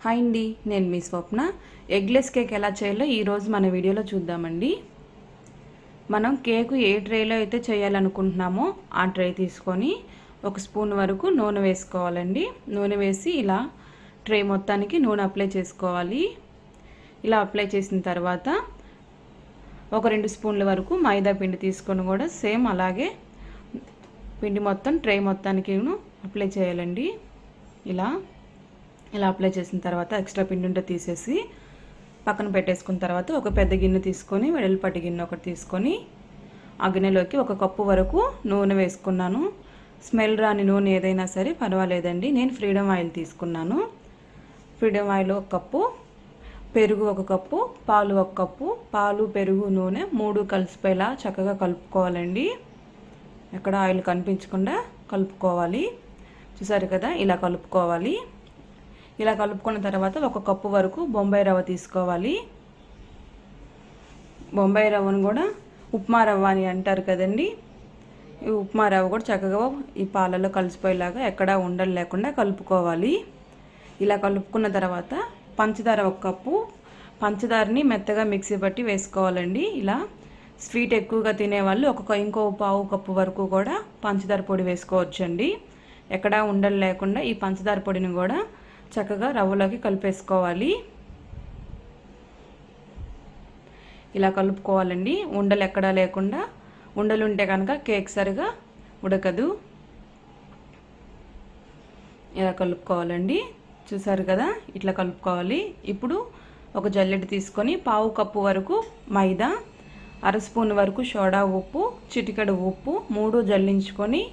Hi అండి, నేను మీ స్వప్న. Eggless cake ఎలా చేయాలో ఈరోజు మన వీడియోలో చూద్దామండి. మనం కేకు ఏ ట్రేలో అయితే చేయాలనుకుంటున్నామో ఆ ట్రే తీసుకొని ఒక స్పూన్ వరకు నూనె వేసుకోవాలండి. నూనె వేసి ఇలా ట్రే మొత్తానికి నూనె అప్లై చేసుకోవాలి. ఇలా అప్లై చేసిన తర్వాత ఒక 2 స్పూన్ల వరకు మైదా పిండి తీసుకొని కూడా సేమ్ అలాగే పిండి మొత్తం ట్రే మొత్తానికి అప్లై చేయాలండి. ఇలా అప్లై చేసిన తర్వాత ఎక్స్ట్రా పిండి ఉంటే తీసేసి పక్కన పెట్టేసుకున్న తర్వాత ఒక పెద్ద గిన్నె తీసుకొని వెడల్పాటి గిన్నె ఒకటి తీసుకొని ఆ గిన్నెలోకి 1 కప్పు వరకు నూనె వేసుకున్నాను. స్మెల్ రాని నూనె ఏదైనా సరే పర్వాలేదండి. నేను ఫ్రీడమ్ ఆయిల్ తీసుకున్నాను. ఫ్రీడమ్ ఆయిల్ 1 కప్పు, పెరుగు 1 కప్పు, పాలు 1 కప్పు. పాలు, పెరుగు, నూనె 3 కలిసిపోయేలా చక్కగా కలుపుకోవాలండి. ఎక్కడ ఆయిల్ కనిపించకుండా కలుపుకోవాలి. చూసారు కదా, ఇలా కలుపుకోవాలి. ఇలా కలుపుకున్న తర్వాత 1 కప్పు వరకు బొంబాయి రవ్వ తీసుకోవాలి. బొంబాయి రవ్వను కూడా ఉప్మా రవ్వ అని అంటారు కదండి. ఈ ఉప్మా రవ్వ కూడా చక్కగా ఈ పాలలో కలిసిపోయేలాగా ఎక్కడా ఉండలు లేకుండా కలుపుకోవాలి. ఇలా కలుపుకున్న తర్వాత పంచదార 1 కప్పు. పంచదారని మెత్తగా మిక్సీ పట్టి వేసుకోవాలండి. ఇలా స్వీట్ ఎక్కువగా తినేవాళ్ళు ఇంకో పావు కప్పు వరకు కూడా పంచదార పొడి వేసుకోవచ్చండి. ఎక్కడా ఉండలు లేకుండా ఈ పంచదార పొడిని కూడా చక్కగా రవ్వలోకి కలిపేసుకోవాలి. ఇలా కలుపుకోవాలండి. ఉండలు ఎక్కడా లేకుండా. ఉండలు ఉంటే కనుక కేక్ సరిగా ఉడకదు. ఇలా కలుపుకోవాలండి. చూసారు కదా, ఇట్లా కలుపుకోవాలి. ఇప్పుడు ఒక జల్లెడ తీసుకొని పావు కప్పు వరకు మైదా, 1/2 స్పూన్ వరకు సోడా ఉప్పు, చిటికెడు ఉప్పు 3 జల్లించుకొని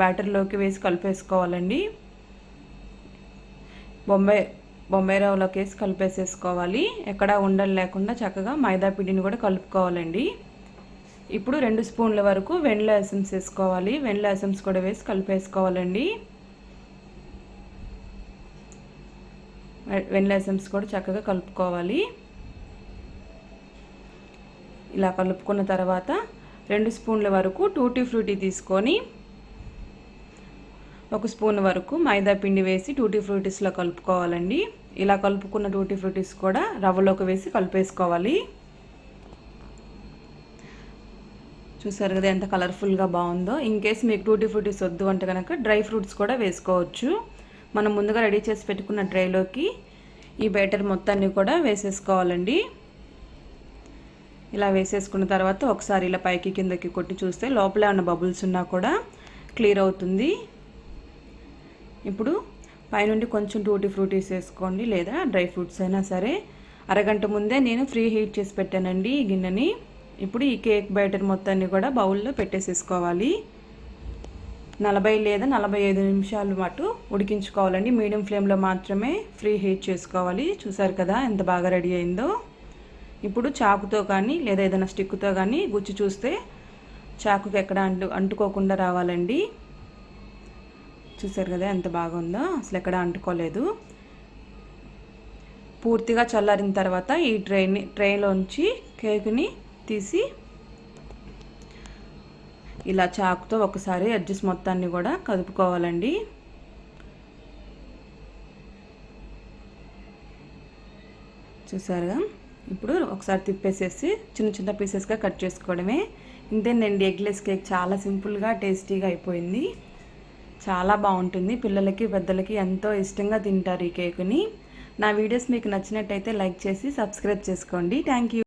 బ్యాటర్లోకి వేసి కలిపేసుకోవాలండి. బొంబాయి రవ్వలోకి వేసి కలిపేసేసుకోవాలి. ఎక్కడా ఉండలు లేకుండా చక్కగా మైదా పిండిని కూడా కలుపుకోవాలండి. ఇప్పుడు 2 స్పూన్ల వరకు వెనిలా ఎసెన్స్ వేసుకోవాలి. వెనిలా ఎసెన్స్ కూడా వేసి కలిపేసుకోవాలండి. వెనిలా ఎసెన్స్ కూడా చక్కగా కలుపుకోవాలి. ఇలా కలుపుకున్న తర్వాత 2 స్పూన్ల వరకు టూటీ ఫ్రూటీ తీసుకొని 1 స్పూన్ వరకు మైదా పిండి వేసి టూటీ ఫ్రూటీస్లో కలుపుకోవాలండి. ఇలా కలుపుకున్న టూటీ ఫ్రూటీస్ కూడా రవ్వలోకి వేసి కలిపేసుకోవాలి. చూసారు కదా ఎంత కలర్ఫుల్గా బాగుందో. ఇన్ కేస్ మీకు టూటీ ఫ్రూటీస్ వద్దు అంటే కనుక డ్రై ఫ్రూట్స్ కూడా వేసుకోవచ్చు. మనం ముందుగా రెడీ చేసి పెట్టుకున్న ట్రేలోకి ఈ బ్యాటర్ మొత్తాన్ని కూడా వేసేసుకోవాలండి. ఇలా వేసేసుకున్న తర్వాత ఒకసారి ఇలా పైకి కిందకి కొట్టి చూస్తే లోపల ఉన్న బబుల్స్ ఉన్నా కూడా క్లియర్ అవుతుంది. ఇప్పుడు పైనుండి కొంచెం టూటీ ఫ్రూటీస్ వేసుకోండి, లేదా డ్రై ఫ్రూట్స్ అయినా సరే. అరగంట ముందే నేను ఫ్రీ హీట్ చేసి పెట్టానండి ఈ గిన్నెని. ఇప్పుడు ఈ కేక్ బ్యాటర్ మొత్తాన్ని కూడా బౌల్లో పెట్టేసేసుకోవాలి. 40 లేదా 45 నిమిషాలు మటు ఉడికించుకోవాలండి. మీడియం ఫ్లేమ్లో మాత్రమే ఫ్రీ హీట్ చేసుకోవాలి. చూసారు కదా ఎంత బాగా రెడీ అయిందో. ఇప్పుడు చాకుతో కానీ లేదా ఏదైనా స్టిక్తో కానీ గుచ్చి చూస్తే చాకుకి ఎక్కడ అంటుకోకుండా రావాలండి. చూసారు కదా ఎంత బాగుందో, అసలు ఎక్కడ అంటుకోలేదు. పూర్తిగా చల్లారిన తర్వాత ఈ ట్రేలోంచి కేక్ని తీసి ఇలా చాకుతో ఒకసారి ఎడ్జెస్ మొత్తాన్ని కూడా కదుపుకోవాలండి. చూసారుగా, ఇప్పుడు ఒకసారి తిప్పేసేసి చిన్న చిన్న పీసెస్గా కట్ చేసుకోవడమే. ఇంతేనండి, ఎగ్లెస్ కేక్ చాలా సింపుల్గా టేస్టీగా అయిపోయింది. చాలా బాగుంటుంది. పిల్లలకి పెద్దలకి ఎంతో ఇష్టంగా తింటారు ఈ కేకుని. నా వీడియోస్ మీకు నచ్చినట్టయితే లైక్ చేసి సబ్స్క్రైబ్ చేసుకోండి. Thank you.